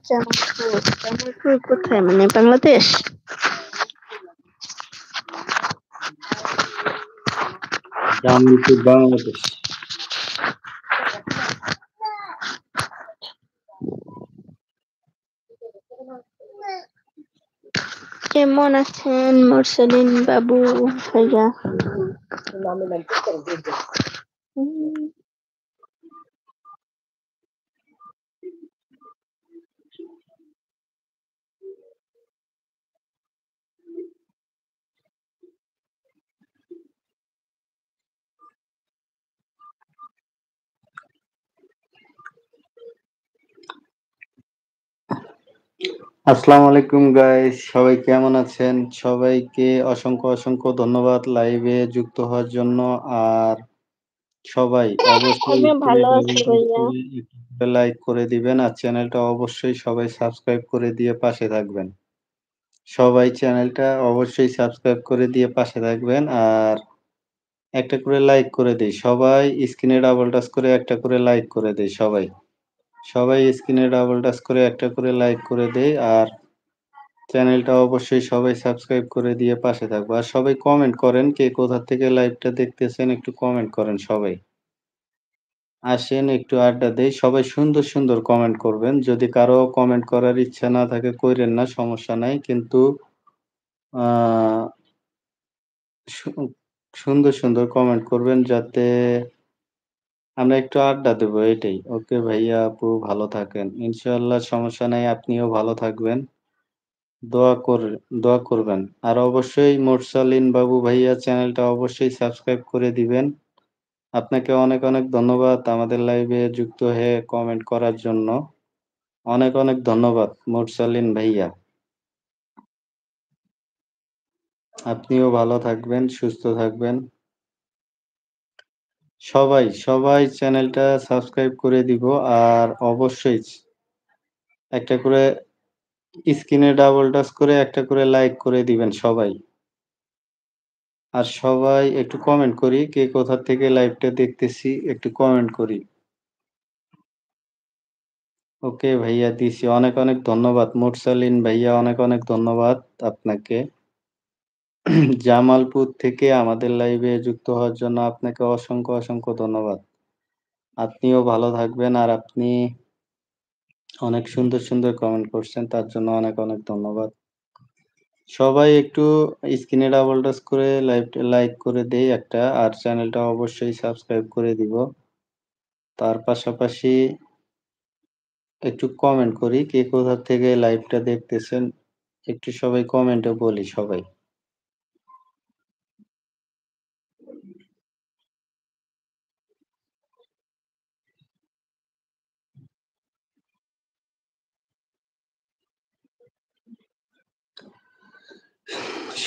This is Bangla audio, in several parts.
জামালপুর, জামালপুর কোথায়? মানে বাংলাদেশ? জামালপুর বাংলাদেশ। কেমন আছেন মুরসালিন বাবু ভাইয়া? আসসালামু আলাইকুম গাইস, সবাই কেমন আছেন? সবাইকে অসংখ্য ধন্যবাদ লাইভে যুক্ত হওয়ার জন্য। আর সবাই অবশ্যই আমিও ভালো আছি ভাইয়া। লাইক করে দিবেন আর চ্যানেলটা অবশ্যই সবাই সাবস্ক্রাইব করে দিয়ে পাশে থাকবেন। সবাই চ্যানেলটা অবশ্যই সাবস্ক্রাইব করে দিয়ে পাশে থাকবেন আর একটা করে লাইক করে দেই। সবাই স্ক্রিনে ডাবল টাচ করে একটা করে লাইক করে দেই সবাই। সবাই স্ক্রিনে ডাবল টাচ করে একটা করে লাইক করে দেই আর চ্যানেলটা অবশ্যই সবাই সাবস্ক্রাইব করে দিয়ে পাশে থাকবো। আর সবাই কমেন্ট করেন কে কোথা থেকে লাইভটা দেখতেছেন একটু কমেন্ট করেন সবাই। আসেন একটু আড্ডা দেই। সবাই সুন্দর কমেন্ট করবেন। যদি কারো কমেন্ট করার ইচ্ছা না থাকে কইরেন না, সমস্যা নাই। কিন্তু আ সু সুন্দর কমেন্ট করবেন যাতে আমরা একটু আড্ডা দেবো এটাই। ওকে ভাইয়া, আপু ভালো থাকেন। ইনশাআল্লাহ সমস্যা নাই, আপনিও ভালো থাকবেন। দোয়া কর দোয়া করবেন। আর অবশ্যই মুরসালিন বাবু ভাইয়া চ্যানেলটা অবশ্যই সাবস্ক্রাইব করে দিবেন। আপনাকে অনেক ধন্যবাদ আমাদের লাইভে যুক্ত হয়ে কমেন্ট করার জন্য। অনেক ধন্যবাদ মুরসালিন ভাইয়া। আপনিও ভালো থাকবেন, সুস্থ থাকবেন। সবাই চ্যানেলটা সাবস্ক্রাইব করে দিব আর অবশ্যই একটা করে স্ক্রিনে ডাবল টাচ করে একটা করে লাইক করে দিবেন সবাই। আর সবাই একটু কমেন্ট করি কে কোথা থেকে লাইভটা দেখতেছি একটু কমেন্ট করি। ওকে ভাইয়া দিছি। অনেক ধন্যবাদ মুরসালিন ভাইয়া, অনেক ধন্যবাদ আপনাকে। জামালপুর থেকে আমাদের লাইভে যুক্ত হওয়ার জন্য আপনাকে অসংখ্য ধন্যবাদ। আপনিও ভালো থাকবেন আর আপনি অনেক সুন্দর কমেন্ট করছেন তার জন্য অনেক ধন্যবাদ। সবাই একটু স্ক্রিনে ডাবল টাচ করে লাইভটা লাইক করে দেই একটা আর চ্যানেলটা অবশ্যই সাবস্ক্রাইব করে দিব। তার পাশাপাশি একটু কমেন্ট করি কে কোথা থেকে লাইভটা দেখতেছেন একটু সবাই কমেন্টে বলি সবাই।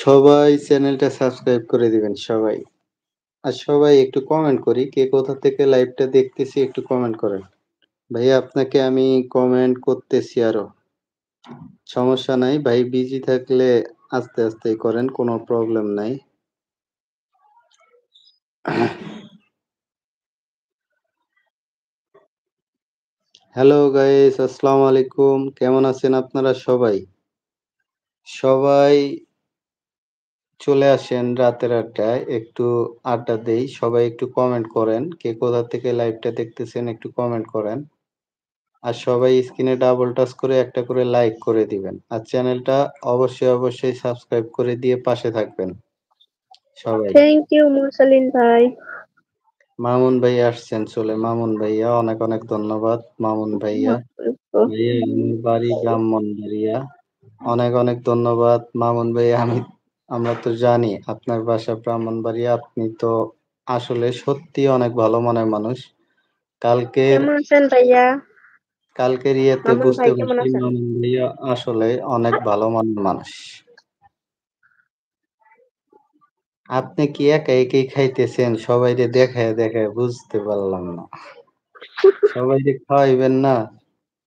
সবাই চ্যানেলটা সাবস্ক্রাইব করে দিবেন সবাই। আর সবাই একটু কমেন্ট করি কে কোথা থেকে লাইভটা দেখতেছি একটু কমেন্ট করেন। ভাইয়া আপনাকে আমি কমেন্ট করতেছি আরো। সমস্যা নাই ভাই, বিজি থাকলে আস্তে করেন, কোনো প্রবলেম নাই। হ্যালো গাইস, আসসালামু আলাইকুম। কেমন আছেন আপনারা সবাই? সবাই চলে আসেন রাতের আড্ডায়, একটু আড্ডা দেই। সবাই একটু কমেন্ট করেন। কে কোথা থেকে লাইভটা দেখতেছেন একটু কমেন্ট করেন। আর সবাই স্ক্রিনে ডাবল টাচ করে একটা করে লাইক করে দিবেন। আর চ্যানেলটা অবশ্যই সাবস্ক্রাইব করে দিয়ে পাশে থাকবেন সবাই। থ্যাংক ইউ মুরসালিন ভাই। মামুন ভাই আসছেন চলে। মামুন ভাইয়া অনেক ধন্যবাদ মামুন ভাইয়া। ভাইয়া আমার বাড়ি ব্রাহ্মণবাড়িয়া। অনেক ধন্যবাদ মামুন ভাই। আমরা তো জানি আপনার বাসা ব্রাহ্মণবাড়িয়া। আপনি তো আসলে সত্যি অনেক ভালো মনের মানুষ। কালকের কেমন আছেন ভাইয়া? কালকের ইয়েতে মামুন বুঝতে ভাই কেমন পারছি আছেন? মামুন ভাইয়া আসলে অনেক ভালো মনের মানুষ। আপনি কি একাই খাইতেছেন? সবাইরে দেখায় বুঝতে পারলাম না। সবাইরে খাওয়াইবেন না?